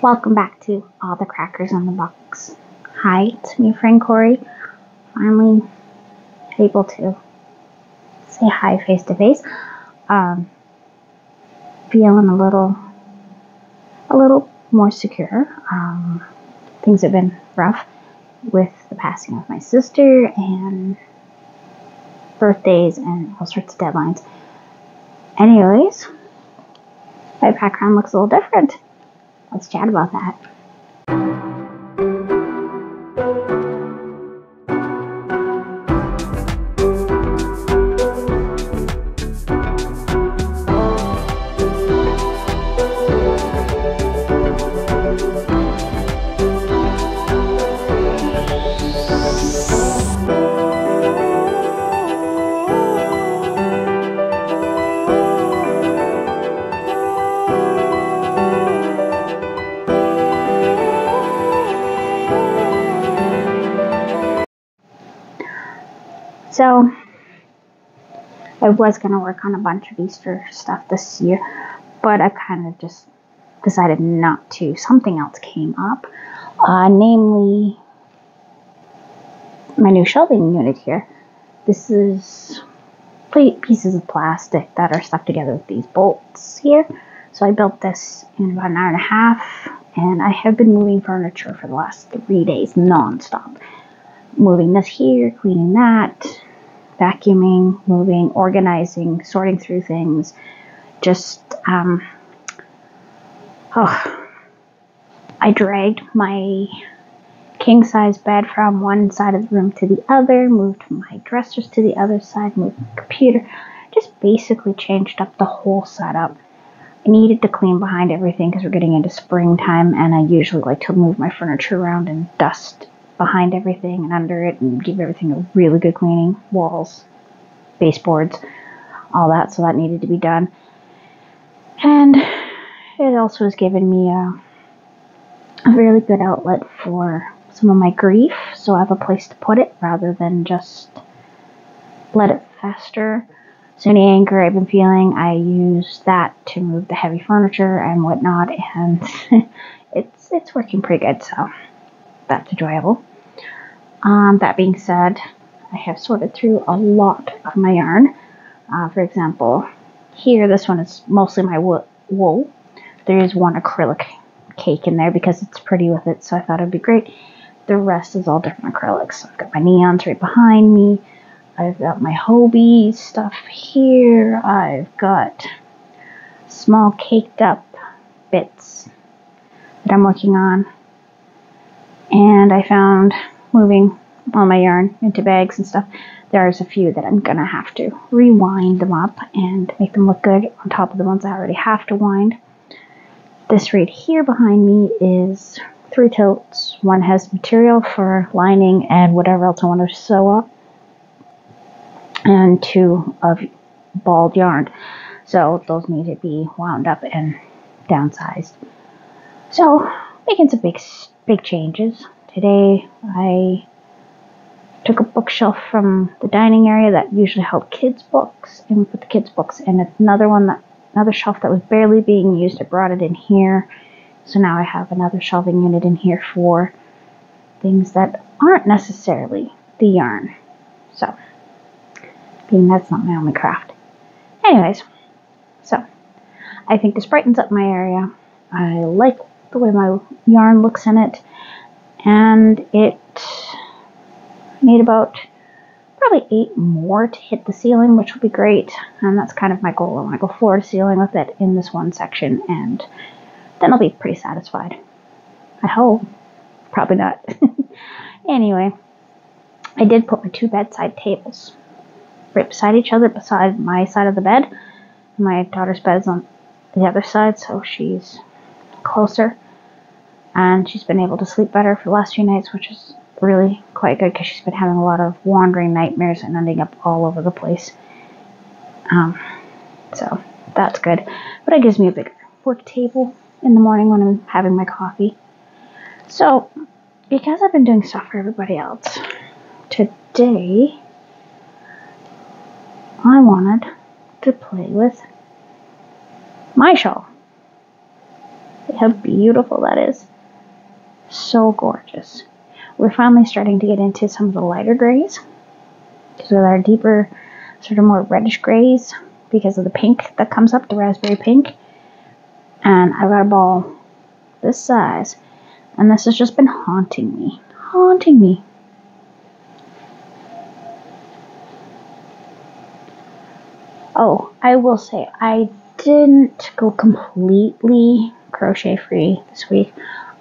Welcome back to All the Crackers on the Box. Hi, it's me, friend Corey. Finally able to say hi face to face. Feeling a little more secure. Things have been rough with the passing of my sister and birthdays and all sorts of deadlines. Anyways, my background looks a little different. Let's chat about that. So, I was going to work on a bunch of Easter stuff this year, but I kind of just decided not to. Something else came up, namely my new shelving unit here. This is pieces of plastic that are stuck together with these bolts here. So I built this in about an hour and a half, and I have been moving furniture for the last 3 days non-stop. Moving this here, cleaning that, vacuuming, moving, organizing, sorting through things. Just, I dragged my king-size bed from one side of the room to the other, moved my dressers to the other side, moved my computer, just basically changed up the whole setup. I needed to clean behind everything because we're getting into springtime, and I usually like to move my furniture around and dust behind everything and under it and give everything a really good cleaning. Walls, baseboards, all that, so that needed to be done. And it also has given me a really good outlet for some of my grief, so I have a place to put it rather than just let it fester. So any anger I've been feeling, I use that to move the heavy furniture and whatnot, and it's working pretty good, so that's enjoyable. That being said, I have sorted through a lot of my yarn. For example, here, this one is mostly my wool. There is one acrylic cake in there because it's pretty with it, so I thought it'd be great. The rest is all different acrylics. I've got my neons right behind me. I've got my Hobie stuff here. I've got small caked up bits that I'm working on. And I found, moving all my yarn into bags and stuff, there's a few that I'm going to have to rewind them up and make them look good on top of the ones I already have to wind. This right here behind me is 3 totes. One has material for lining and whatever else I want to sew up, and 2 of balled yarn. So those need to be wound up and downsized. So making some big changes. Today I took a bookshelf from the dining area that usually held kids' books, and we put the kids' books in another shelf that was barely being used. I brought it in here, so now I have another shelving unit in here for things that aren't necessarily the yarn. So, being that's not my only craft. Anyways, so I think this brightens up my area. I like the way my yarn looks in it, and it need about probably 8 more to hit the ceiling, which will be great, and that's kind of my goal. I want to go floor to ceiling with it in this one section, and then I'll be pretty satisfied. I hope. Probably not. Anyway, I did put my 2 bedside tables right beside each other, beside my side of the bed. My daughter's bed's on the other side, so she's closer, and she's been able to sleep better for the last few nights, which is really quite good because she's been having a lot of wandering nightmares and ending up all over the place. So that's good. But it gives me a bigger work table in the morning when I'm having my coffee. So because I've been doing stuff for everybody else, today I wanted to play with my shawl. See how beautiful that is. So gorgeous. We're finally starting to get into some of the lighter grays. Because with our deeper, sort of more reddish grays, because of the pink that comes up, the raspberry pink. And I've got a ball this size. And this has just been haunting me. Haunting me. Oh, I will say, I didn't go completely crochet free this week.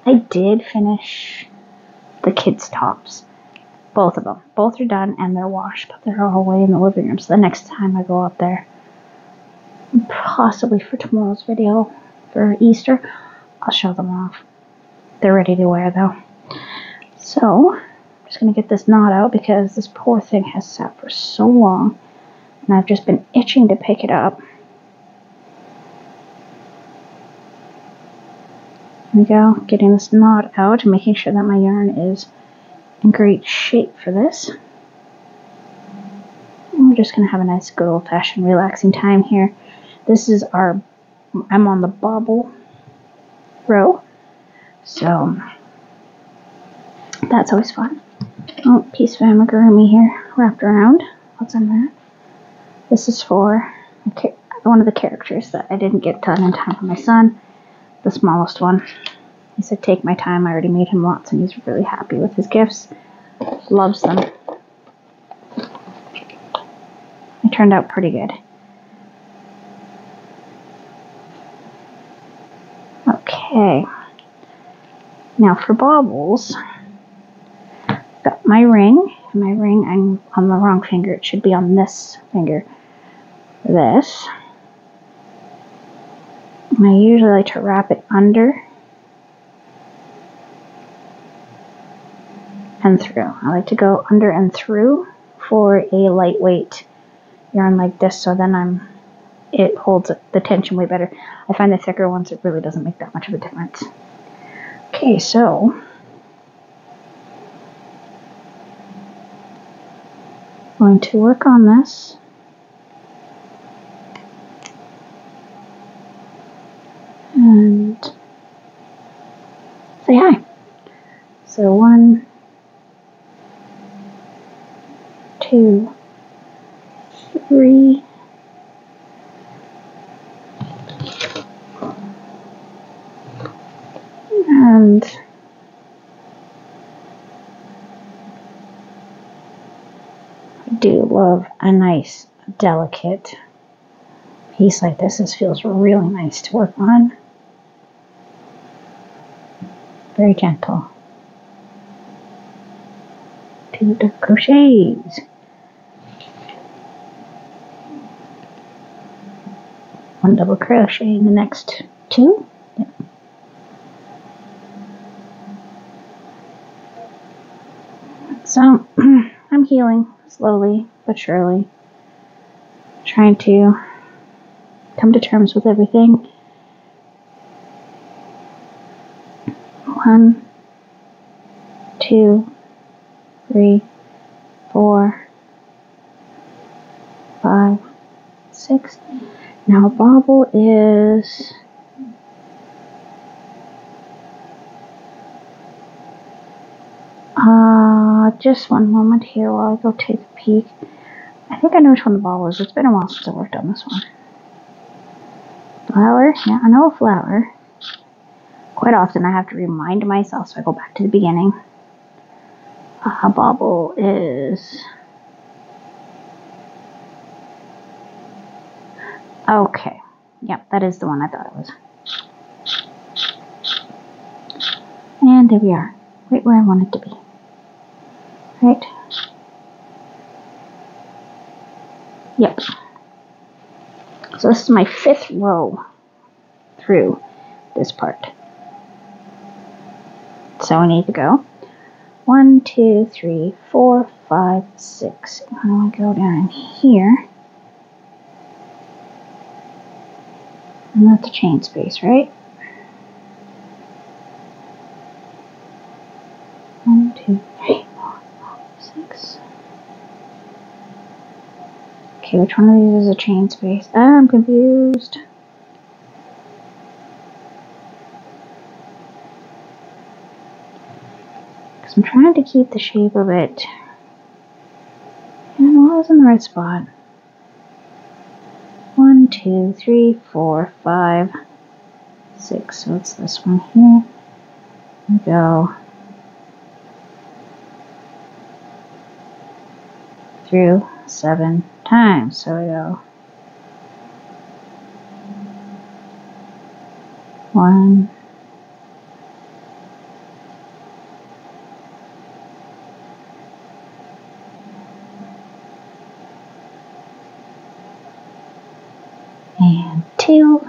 I did finish the kids' tops. Both of them. Both are done and they're washed, but they're all away in the living room. So the next time I go up there, possibly for tomorrow's video for Easter, I'll show them off. They're ready to wear though. So, I'm just going to get this knot out because this poor thing has sat for so long. And I've just been itching to pick it up. There we go. Getting this knot out and making sure that my yarn is in great shape for this. And we're just going to have a nice good old-fashioned relaxing time here. This is I'm on the bobble row. So, that's always fun. Oh, piece of amigurumi here wrapped around. What's in that? This is for one of the characters that I didn't get done in time for my son. The smallest one. He said, take my time. I already made him lots and he's really happy with his gifts. Loves them. It turned out pretty good. Okay. Now for baubles, got my ring. My ring, I'm on the wrong finger. It should be on this finger. This. And I usually like to wrap it under and through. I like to go under and through for a lightweight yarn like this, so then it holds the tension way better. I find the thicker ones, it really doesn't make that much of a difference. Okay, so going to work on this. And say hi. So 1, 2, 3. And I do love a nice, delicate piece like this. This feels really nice to work on. Very gentle. 2 double crochets. One double crochet in the next 2. Yep. So I'm healing slowly but surely, trying to come to terms with everything. 1, 2, 3, 4, 5, 6. Now a bobble is just one moment here while I go take a peek. I think I know which one the bobble is. It's been a while since I worked on this one. Flower? Yeah, I know a flower. Quite often I have to remind myself, so I go back to the beginning. A bobble is... Okay. Yep, that is the one I thought it was. And there we are. Right where I want it to be. Right? Yep. So this is my 5th row through this part. So I need to go 1, 2, 3, 4, 5, 6. Now I go down here. And that's a chain space, right? 1, 2, 3, 4, 5, 6. Okay, which one of these is a chain space? I'm confused. because I'm trying to keep the shape of it. And I was in the right spot. 1, 2, 3, 4, 5, 6. So it's this one here. We go through 7 times. So we go 1, 2,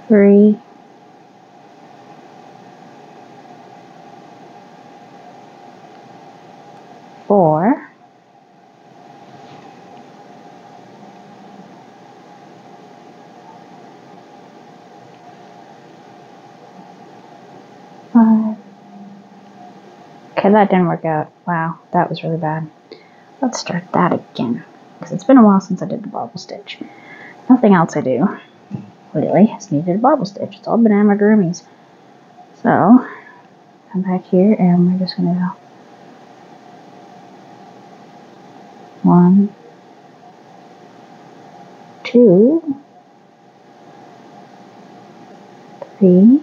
3, 4, 5. Okay, that didn't work out. Wow, that was really bad. Let's start that again, because it's been a while since I did the bobble stitch. Nothing else I do really has needed a bobble stitch. It's all been amigurumis. So, come back here and we're just going to go 1, 2, 3,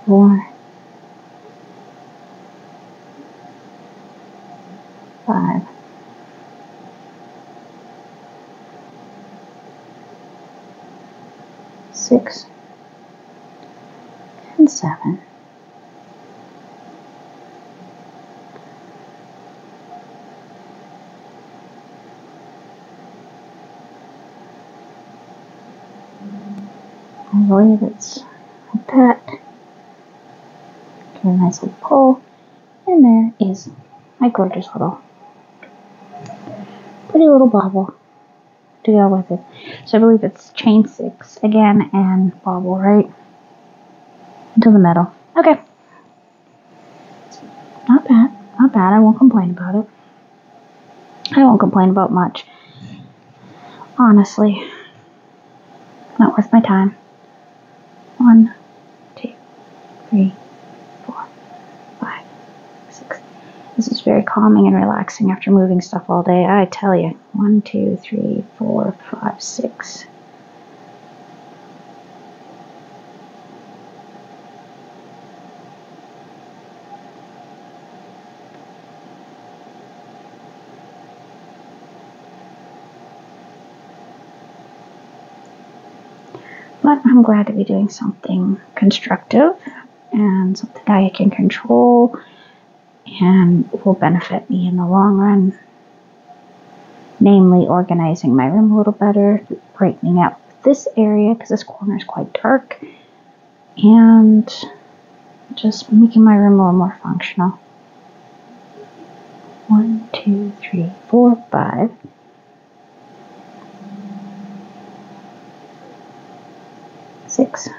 4, 5, 6, and 7. I believe it's like that. Get a nice little pull, and there is my gorgeous little, pretty little bobble to go with it. So I believe it's chain 6 again and bobble right into the middle. Okay, not bad, not bad. I won't complain about it. I won't complain about much. Honestly, not worth my time. 1, 2, 3, 4, 5, 6. This is very calming and relaxing after moving stuff all day. I tell you. 1, 2, 3, 4, 5, 6. But I'm glad to be doing something constructive and something I can control and will benefit me in the long run. Namely, organizing my room a little better, brightening out this area because this corner is quite dark, and just making my room a little more functional. 1, 2, 3, 4, 5. 6,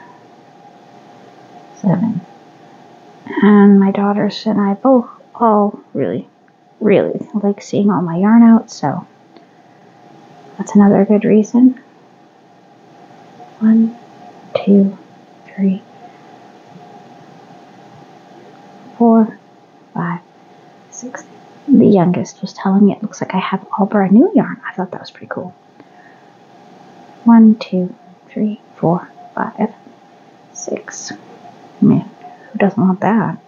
7. And my daughters and I both all really like seeing all my yarn out, so that's another good reason. 1, 2, 3, 4, 5, 6. The youngest was telling me it looks like I have all brand new yarn. I thought that was pretty cool. 1, 2, 3, 4, 5, 6. Man, who doesn't want that?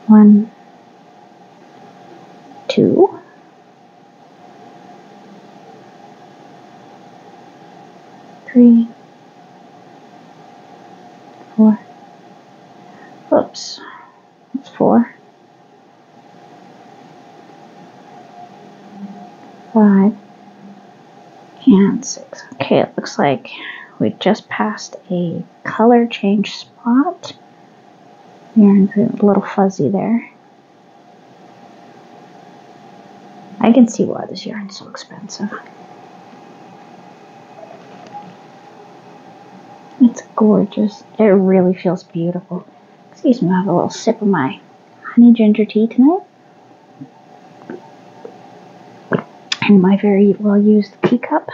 1, 2, 3, 4. Oops, that's 4, 5, and 6. Okay, it looks like we just passed a color change spot. Yarn's a little fuzzy there. I can see why this yarn's so expensive. It's gorgeous. It really feels beautiful. Excuse me, I have a little sip of my honey ginger tea tonight. In my very well used teacup.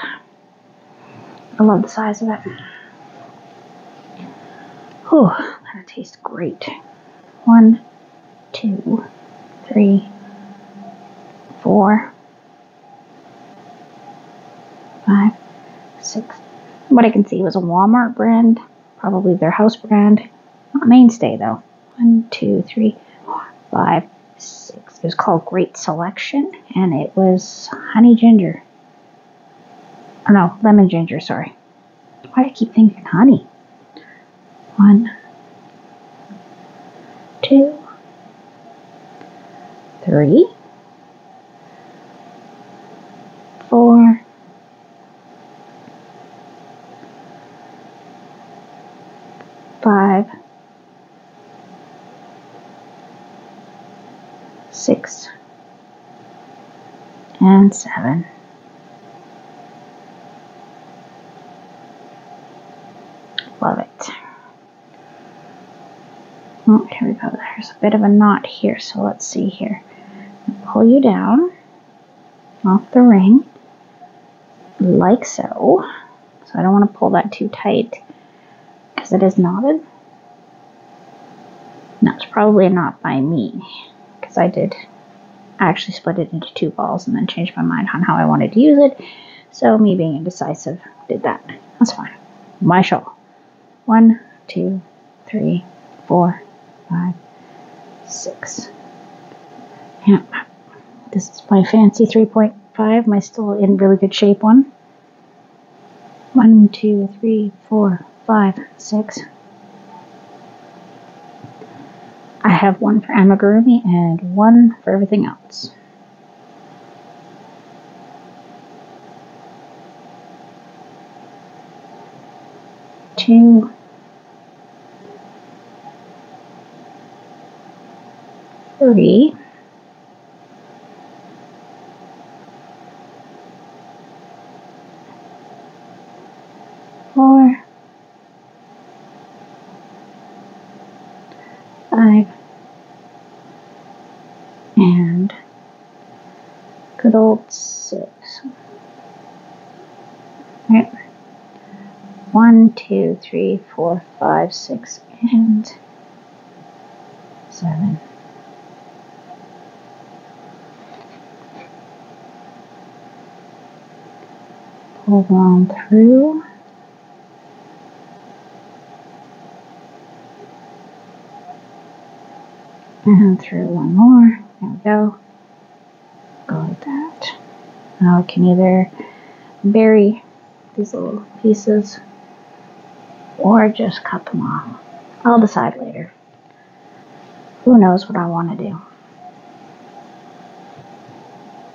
I love the size of it. Whew, that tastes great. 1, 2, 3, 4, 5, 6. What I can see was a Walmart brand, probably their house brand. Not mainstay though. 1, 2, 3, 4, 5, 6. It was called Great Selection, and it was honey ginger. Oh no, lemon ginger, sorry. Why do I keep thinking honey? 1, 2, 3, 4, 5, 6, and 7. Love it. Oh, here we go. There's a bit of a knot here, so let's see here. Pull you down off the ring, like so. So I don't want to pull that too tight because it is knotted. No, it's probably a knot by me because I actually split it into 2 balls and then changed my mind on how I wanted to use it. So me being indecisive did that. That's fine. My show. 1, 2, 3, 4, 5, 6. Yeah, this is my fancy 3.5. My still in really good shape one. 1, 2, 3, 4, 5, 6. I have 1 for amigurumi and 1 for everything else. Two, 3, 4, 5, and good old 6. Right. 1, 2, 3, 4, 5, 6, and 7. Pull on through. And through 1 more. There we go. Go like that. Now I can either bury these little pieces or just cut them off. I'll decide later. Who knows what I want to do.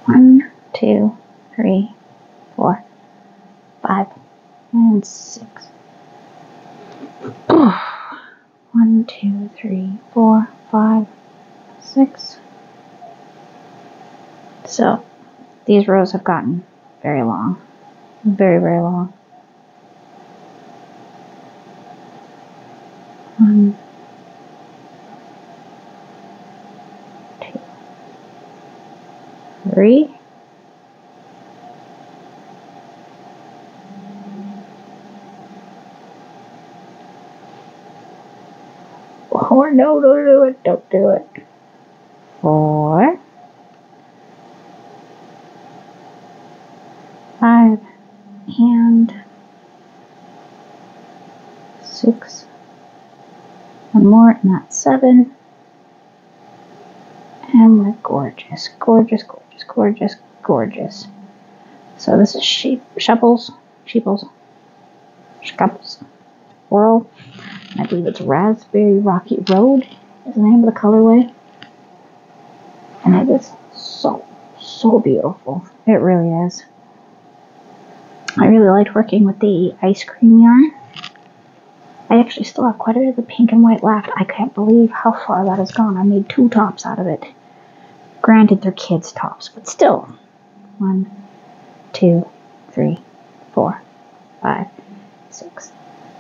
1, 2, 3, 4, 5, and 6. 1, 2, 3, 4, 5, 6. So these rows have gotten very long. Very, very long. 1, 2, 3. Oh no, don't do it, don't do it. 4, 5, and 6. 1 more, and that's 7. And we're gorgeous, gorgeous, gorgeous, gorgeous, gorgeous. So this is Shepples, Whirl. I believe it's Raspberry Rocky Road is the name of the colorway. And it is so, so beautiful. It really is. I really liked working with the ice cream yarn. I actually still have quite a bit of the pink and white left. I can't believe how far that has gone. I made 2 tops out of it. Granted, they're kids' tops, but still. 1, 2, 3, 4, 5, 6.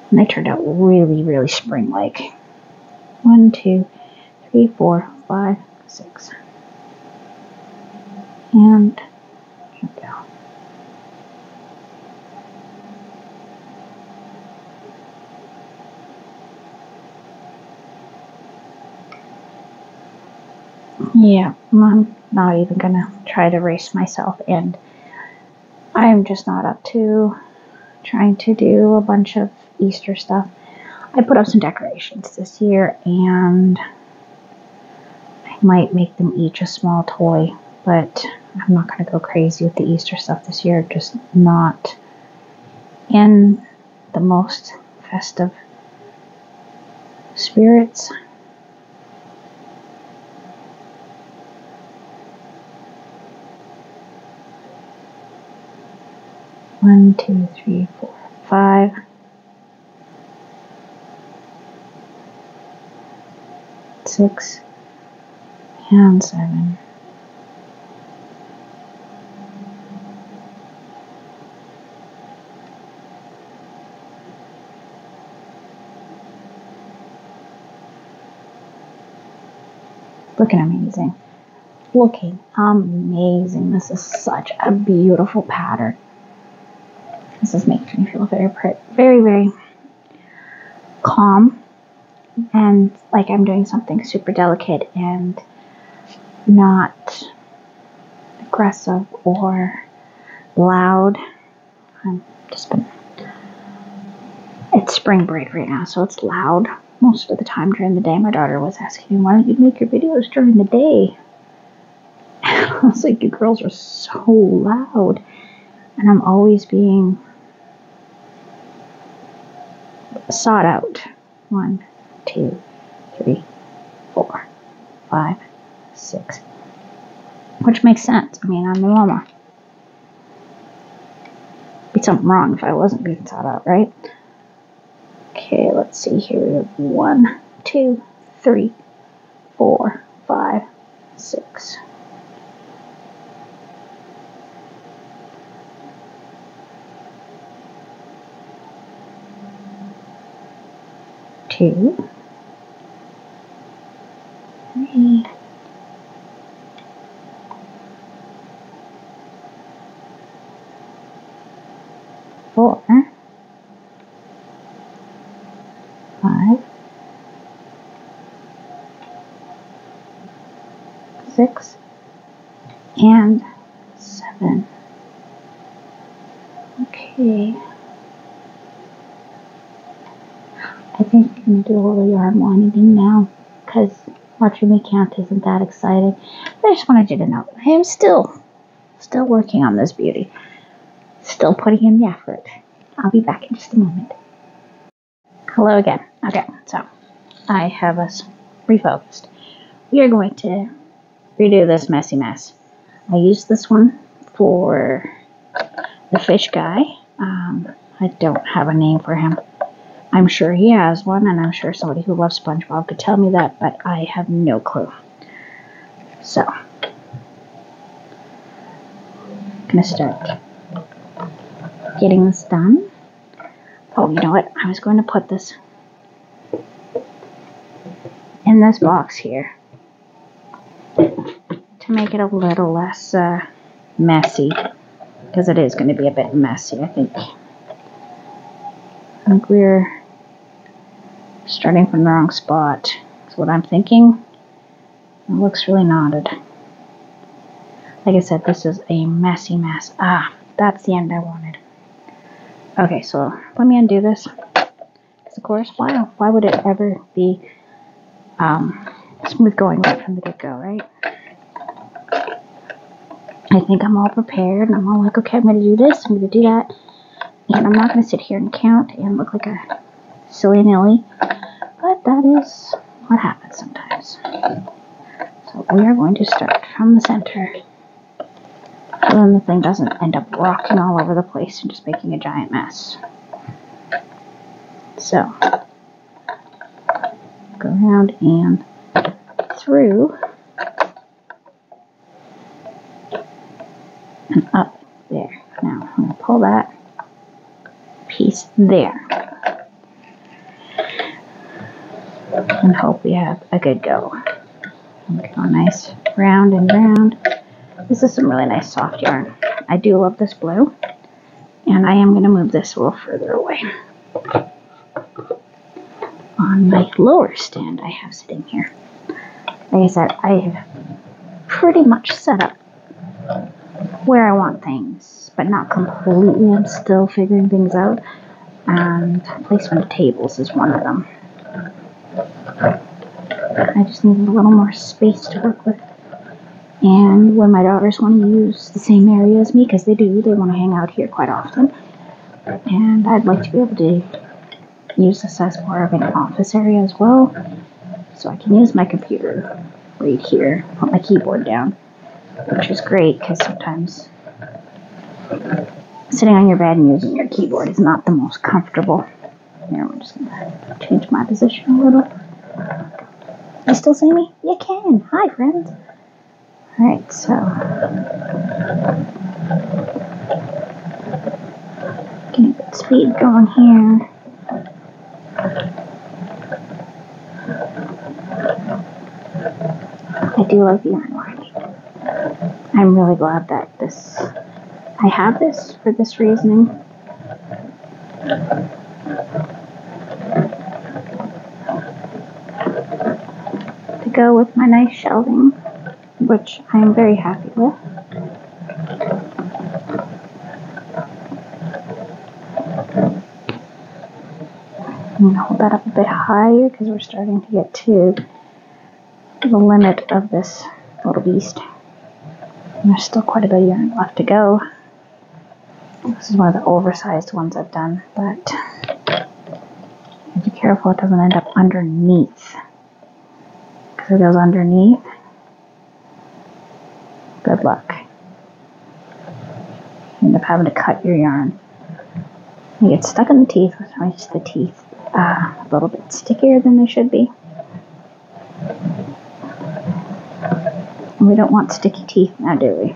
And they turned out really, really spring-like. 1, 2, 3, 4, 5, 6. And here we go. Yeah, I'm not even gonna try to race myself, and I'm just not up to trying to do a bunch of Easter stuff. I put up some decorations this year, and I might make them each a small toy, but I'm not going to go crazy with the Easter stuff this year. Just not in the most festive spirits. One, 2, 3, 4, 5. 6 and 7. Looking amazing. Looking amazing. This is such a beautiful pattern. This is making me feel very calm, and like I'm doing something super delicate and not aggressive or loud. It's spring break right now, so it's loud most of the time during the day. My daughter was asking me, why don't you make your videos during the day? I was like, you girls are so loud. And I'm always being sought out. 1, 2, 3, 4, 5, 6. Which makes sense. I mean, I'm a mama. Be something wrong if I wasn't being sought out, right? Okay, let's see here. We have 1, 2, 3, 4, 5, 6. Two, 3, 4, 5, 6, and 7. Okay. I think I'm going to do a little yarn winding now, because watching me count isn't that exciting. But I just wanted you to know that I am still working on this beauty. Still putting in the effort. I'll be back in just a moment. Hello again. Okay, so I have us refocused. We are going to redo this messy mess. I used this one for the fish guy. I don't have a name for him. I'm sure he has one, and I'm sure somebody who loves SpongeBob could tell me that, but I have no clue. So, I'm going to start getting this done. Oh, you know what? I was going to put this in this box here to make it a little less messy, because it is going to be a bit messy, I think. I think we're starting from the wrong spot. That's what I'm thinking. It looks really knotted. Like I said, this is a messy mess. Ah, that's the end I wanted. Okay, so let me undo this. Because of course, why would it ever be smooth going right from the get-go, right? I think I'm all prepared, and I'm all like, okay, I'm going to do this, I'm going to do that, and I'm not going to sit here and count and look like a silly Nilly, but that is what happens sometimes. So we are going to start from the center, so then the thing doesn't end up rocking all over the place and just making a giant mess. So, go around and through and up there. Now, I'm going to pull that piece there and hope we have a good go. Go nice round and round. This is some really nice soft yarn. I do love this blue. And I am going to move this a little further away. On my lower stand I have sitting here. Like I said, I have pretty much set up where I want things, but not completely. I'm still figuring things out. And placement of tables is one of them. I just need a little more space to work with. And when my daughters want to use the same area as me, because they do, they want to hang out here quite often. And I'd like to be able to use this as more of an office area as well. So I can use my computer right here, put my keyboard down, which is great because sometimes sitting on your bed and using your keyboard is not the most comfortable. Here, we're just going to change my position a little. You still see me? You can. Hi, friends. Alright, so getting good speed going here. I do like the yarn lining. I'm really glad that I have this for this reasoning. To go with my nice shelving, which I am very happy with. I'm going to hold that up a bit higher because we're starting to get to the limit of this little beast. And there's still quite a bit of yarn left to go. This is one of the oversized ones I've done, but be careful it doesn't end up underneath. Because if it goes underneath, good luck. You end up having to cut your yarn. You get stuck in the teeth, which makes the teeth a little bit stickier than they should be. And we don't want sticky teeth now, do we?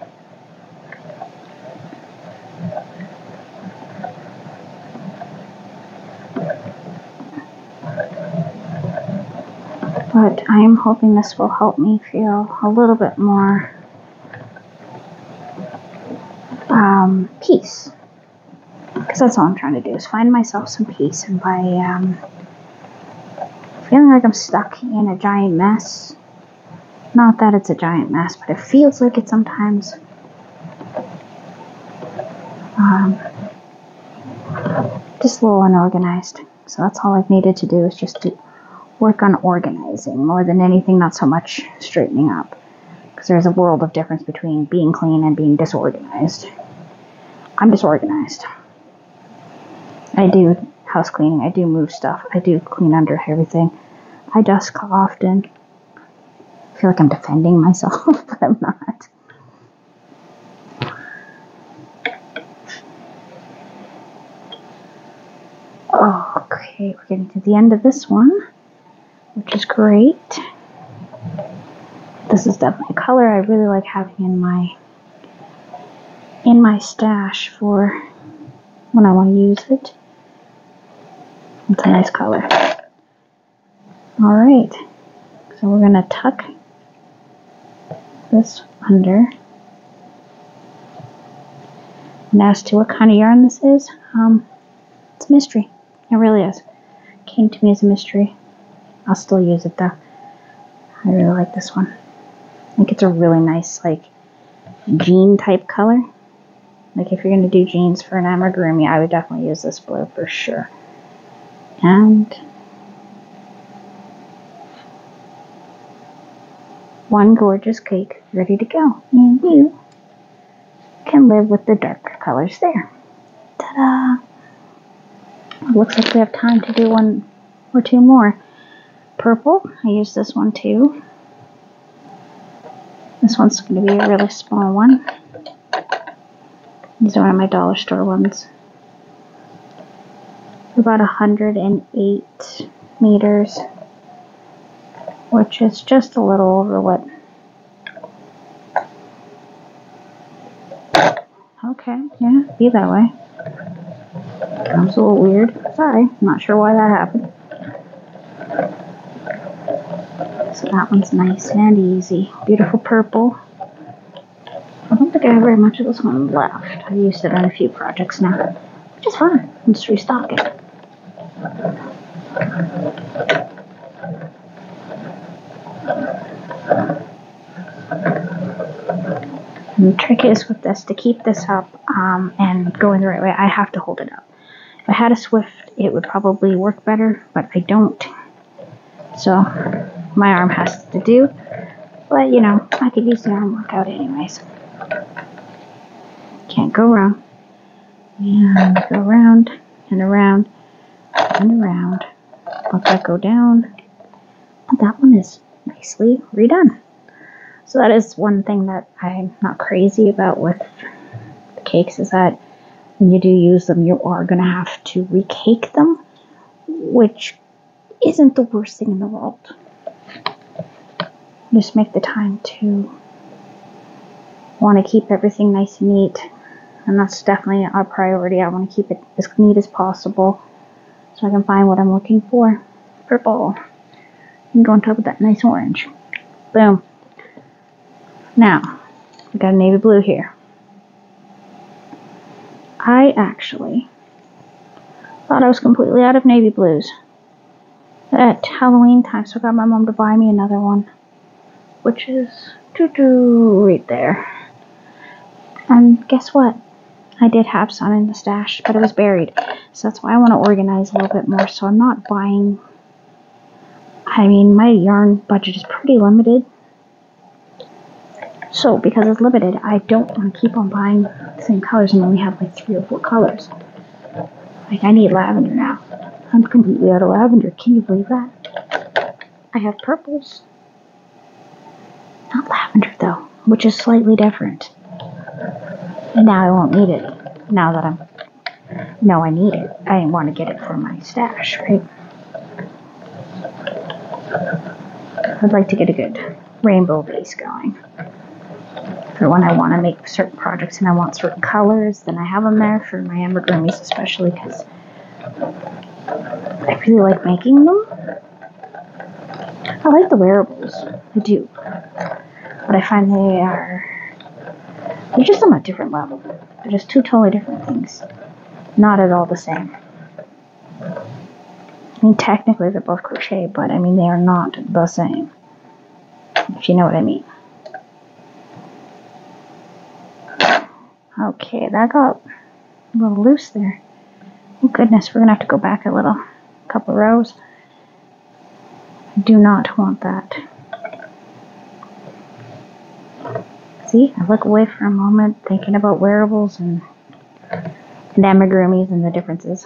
But I am hoping this will help me feel a little bit more peace. Because that's all I'm trying to do, is find myself some peace. And by feeling like I'm stuck in a giant mess, not that it's a giant mess, but it feels like it sometimes. Just a little unorganized. So that's all I've needed to do, is just to work on organizing more than anything, not so much straightening up. Because there's a world of difference between being clean and being disorganized. I'm disorganized. I do house cleaning, I do move stuff, I do clean under everything. I dust often. I feel like I'm defending myself, but I'm not. Okay, we're getting to the end of this one, which is great. This is definitely a color I really like having in my stash for when I want to use it. It's a nice color. Alright, so we're going to tuck this under. And as to what kind of yarn this is, it's a mystery. It really is. It came to me as a mystery. I'll still use it though. I really like this one. I think it's a really nice, like, jean type color. Like if you're going to do jeans for an amigurumi, I would definitely use this blue for sure. And one gorgeous cake ready to go. And you can live with the darker colors there. Ta-da! Looks like we have time to do one or two more. Purple, I use this one too. This one's going to be a really small one. These are one of my dollar store ones. About 108 meters, which is just a little over what. Okay, yeah, be that way. Comes a little weird. Sorry, I'm not sure why that happened. So that one's nice and easy. Beautiful purple. I don't think I have very much of this one left. I've used it on a few projects now, which is fine. I'll just restock it. And the trick is with this, to keep this up and going the right way, I have to hold it up. If I had a Swift, it would probably work better, but I don't. So my arm has to do. But, you know, I could use the arm workout anyways. Can't go wrong. And go around and around and around. Let that go down. And that one is nicely redone. So that is one thing that I'm not crazy about with the cakes, is that when you do use them, you are going to have to recake them, which isn't the worst thing in the world. Just make the time to want to keep everything nice and neat, and that's definitely our priority. I want to keep it as neat as possible so I can find what I'm looking for. Purple. And go on top of that nice orange. Boom. Now, we got a navy blue here. I actually thought I was completely out of navy blues at Halloween time, so I got my mom to buy me another one, which is right there. And guess what? I did have some in the stash, but it was buried. So that's why I want to organize a little bit more. So I'm not buying. I mean, my yarn budget is pretty limited. So because it's limited, I don't want to keep on buying the same colors and only have like 3 or 4 colors. Like, I need lavender now. I'm completely out of lavender. Can you believe that? I have purples. Not lavender though, which is slightly different. And now I won't need it. Now that I need it. I didn't want to get it for my stash, right? I'd like to get a good rainbow base going. For when I want to make certain projects and I want certain colors, then I have them there for my amigurumis, especially because I really like making them. I like the wearables, I do, but I find they're just on a different level. They're just 2 totally different things, not at all the same. I mean, technically they're both crochet, but I mean, they are not the same, if you know what I mean. Okay, that got a little loose there. Oh goodness, we're going to have to go back a couple of rows. I do not want that. See, I look away for a moment thinking about wearables and amigurumis and the differences.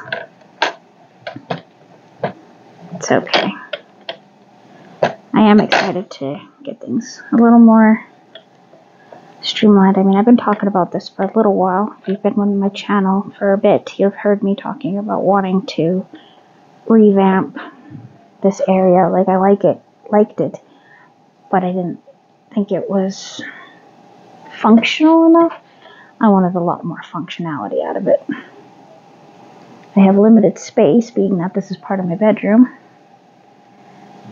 It's okay. I am excited to get things a little more streamlined. I mean, I've been talking about this for a little while. If you've been on my channel for a bit, you've heard me talking about wanting to revamp this area. Like, I liked it, but I didn't think it was functional enough. I wanted a lot more functionality out of it. I have limited space, being that this is part of my bedroom.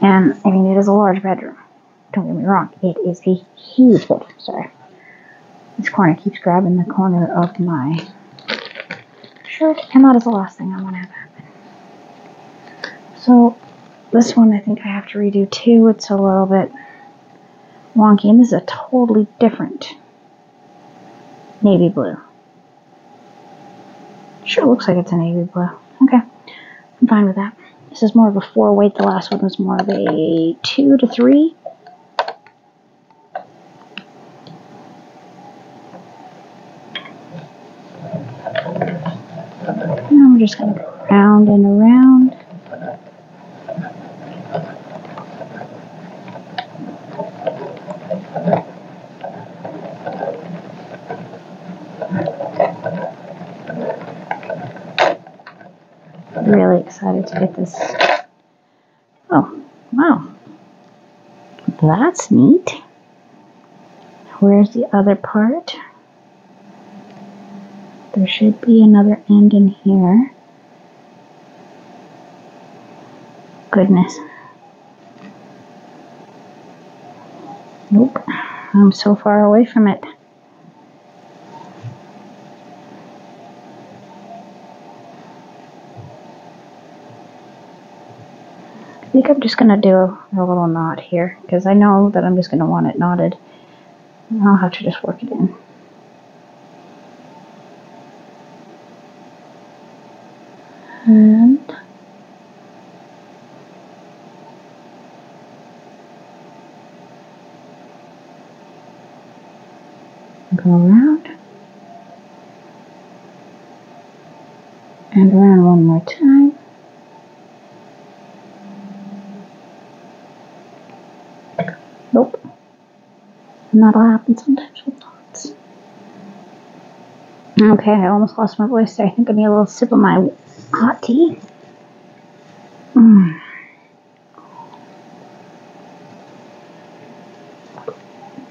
And, I mean, it is a large bedroom. Don't get me wrong, it is a huge bedroom. Sorry. This corner keeps grabbing the corner of my shirt, and that is the last thing I want to have happen. So, this one I think I have to redo too. It's a little bit wonky, and this is a totally different navy blue. Sure looks like it's a navy blue. Okay, I'm fine with that. This is more of a 4 weight. The last one was more of a 2 to 3. Now we're just going to go round and around. Really excited to get this. Oh, wow. That's neat. Where's the other part? There should be another end in here. Goodness. Nope, I'm so far away from it. I think I'm just going to do a little knot here because I know that I'm just going to want it knotted. And I'll have to just work it in. And go around and around one more time. Nope. And that'll happen sometimes with knots. Okay, I almost lost my voice there. I think I need a little sip of my hot tea.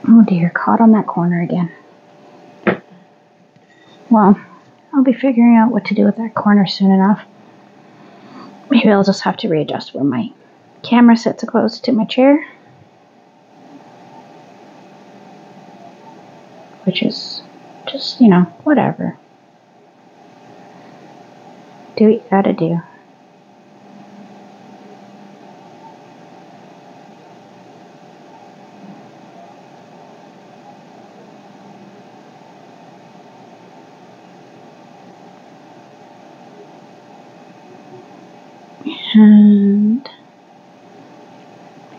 Oh dear, caught on that corner again. Well, I'll be figuring out what to do with that corner soon enough. Maybe I'll just have to readjust where my camera sits close to my chair. Which is just, you know, whatever. Do what you gotta do. And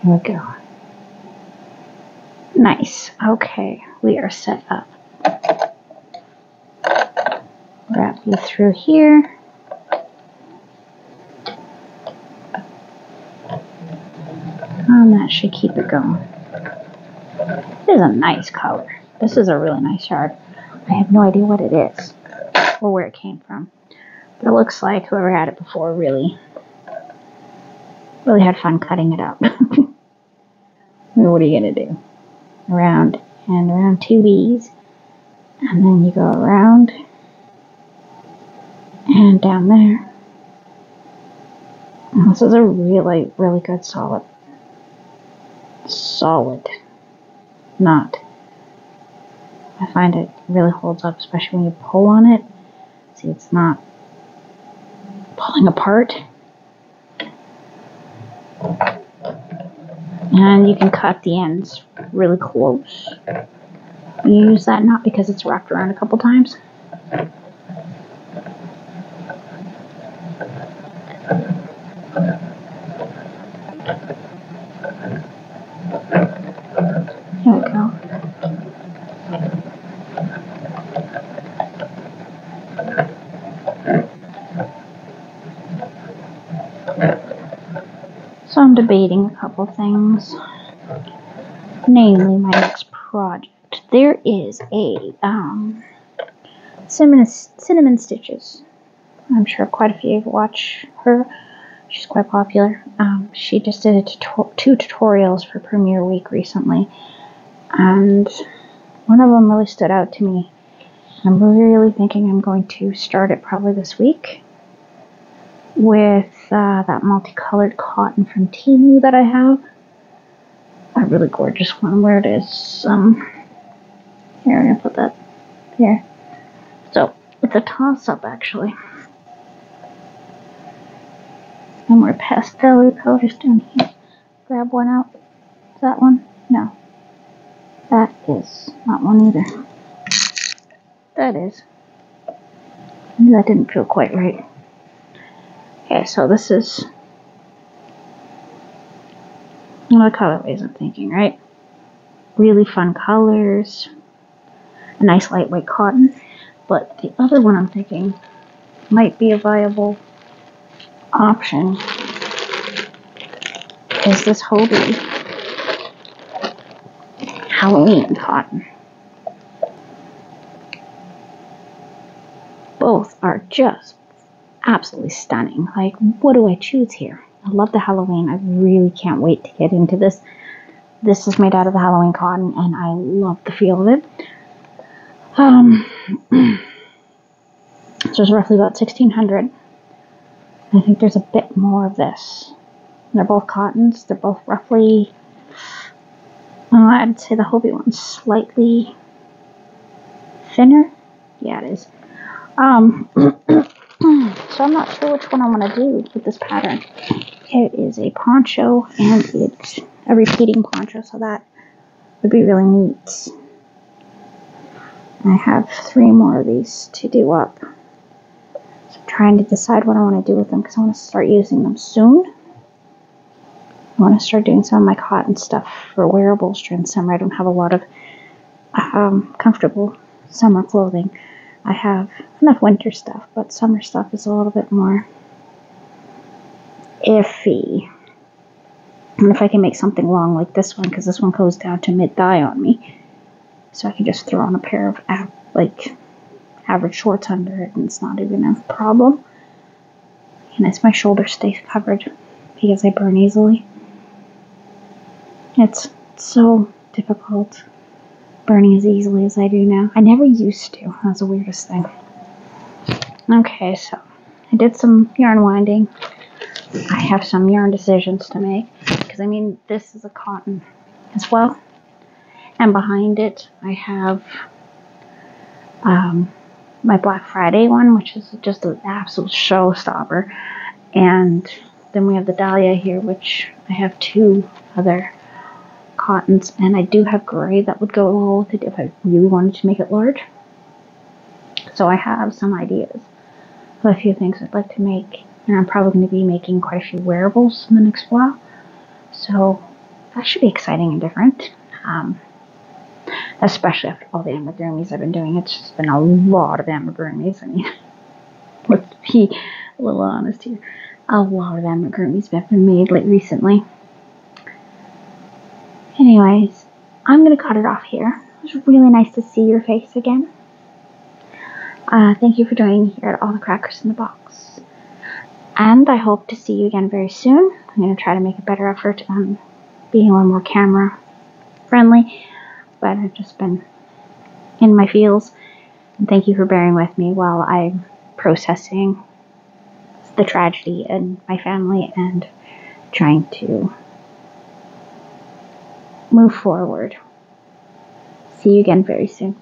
here we go. Nice. Okay, we are set up. Wrap you through here. And that should keep it going. It is a nice color. This is a really nice yard. I have no idea what it is or where it came from. But it looks like whoever had it before really had fun cutting it up. What are you going to do? Around and around 2 B's. And then you go around and down there. And this is a really, really good solid knot. I find it really holds up, especially when you pull on it. See, it's not pulling apart. And you can cut the ends really close. You use that knot because it's wrapped around a couple times. Here we go. So I'm debating a couple things, namely my next project. There is a Cinnamon Stitches. I'm sure quite a few of you watch her. She's quite popular. She just did 2 tutorials for Premiere Week recently, and one of them really stood out to me. I'm really thinking I'm going to start it probably this week with that multicolored cotton from Temu that I have. A really gorgeous one. Where it is. Here, I'm going to put that here. So, it's a toss-up actually. And more pastel colors down here. Grab one out. Is that one? No. That is not one either. That is. That didn't feel quite right. Okay, so this is one of the colorways I'm thinking, right? Really fun colors. A nice lightweight cotton. But the other one I'm thinking might be a viable option is this Hobie Halloween cotton. Both are just absolutely stunning. Like, what do I choose here? I love the Halloween. I really can't wait to get into this. This is made out of the Halloween cotton, and I love the feel of it. So it's roughly about 1,600. I think there's a bit more of this. They're both cottons. They're both roughly I'd say the Hobie one's slightly thinner. Yeah, it is. So I'm not sure which one I want to do with this pattern. It is a poncho, and it's a repeating poncho, so that would be really neat. I have 3 more of these to do up. So I'm trying to decide what I want to do with them because I want to start using them soon. I want to start doing some of my cotton stuff for wearables during the summer. I don't have a lot of comfortable summer clothing. I have enough winter stuff, but summer stuff is a little bit more iffy. And if I can make something long like this one, because this one goes down to mid-thigh on me, so I can just throw on a pair of average shorts under it, and it's not even a problem. And as my shoulders stay covered because I burn easily. It's so difficult burning as easily as I do now. I never used to. That's the weirdest thing. Okay, so I did some yarn winding. I have some yarn decisions to make because, I mean, this is a cotton as well. And behind it, I have my Black Friday one, which is just an absolute showstopper. And then we have the Dahlia here, which I have 2 other cottons, and I do have gray that would go well with it if I really wanted to make it large. So I have some ideas of a few things I'd like to make, and I'm probably going to be making quite a few wearables in the next while. So that should be exciting and different. Especially after all the amigurumis I've been doing. It's just been a lot of amigurumis. I mean, let's be a little honest here. A lot of amigurumis have been made recently. Anyways, I'm going to cut it off here. It was really nice to see your face again. Thank you for joining me here at All the Crackers in the Box. And I hope to see you again very soon. I'm going to try to make a better effort on being a little more camera friendly. But I've just been in my feels. And thank you for bearing with me while I'm processing the tragedy in my family and trying to move forward. See you again very soon.